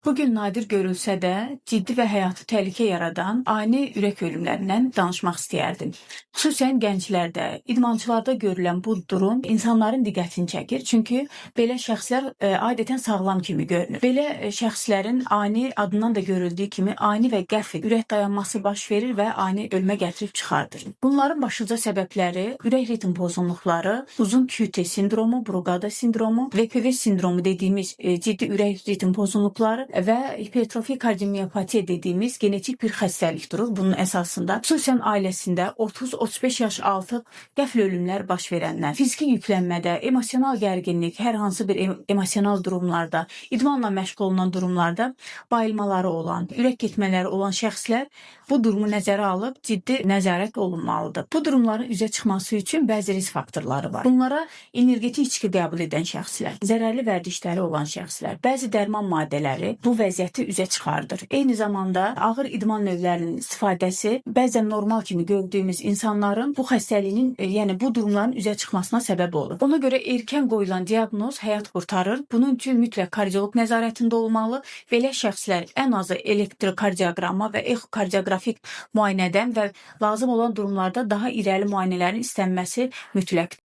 Bugün nadir görülsə də, ciddi və həyatı təhlükə yaradan ani ürək ölümlərindən danışmaq istəyərdim. Xüsusən gənclərdə, idmançılarda görülən bu durum insanların diqqətini çəkir. Çünki belə şəxslər adətən sağlam kimi görünür. Belə şəxslərin ani adından da görüldüyü kimi ani və qəfil ürək dayanması baş verir və ani ölümə gətirib çıxardır. Bunların başlıca səbəbləri ürək ritm pozğunluqları, uzun QT sindromu, Brugada sindromu, VPV sindromu dediyimiz ciddi ürək ritm pozğunluqları və hipertrofi kardiomiopatiya dediyimiz genetik bir xəstəlik durur bunun əsasında. Xüsusən ailəsində 30-35 yaş altı qəfil ölümlər baş verənlər, fiziki yüklənmədə, emosional gərginlik, hər hansı bir emosional durumlarda, idmanla məşğul olunan durumlarda bayılmaları olan, ürək getmələri olan şəxslər bu durumu nəzərə alıb ciddi nəzarət olunmalıdır. Bu durumların üzə çıxması üçün bəzi risk faktorları var. Bunlara energetik içki qəbul edən şəxslər, zərərli vərdişləri olan şəxslər, bəzi dərman maddələri bu vəziyyəti üzə çıxardır. Eyni zamanda ağır idman növlərinin istifadəsi bəzən normal kimi gördüyümüz insanların bu xəstəliyin, yəni bu durumların üzə çıxmasına səbəb olur. Ona görə erkən qoyulan diaqnoz həyat qurtarır. Bunun üçün mütləq kardioloq nəzarətində olmalı. Belə şəxslər ən azı elektrokardioqramma və exokardiografik müayinədən və lazım olan durumlarda daha irəli müayinələrin istənməsi mütləqdir.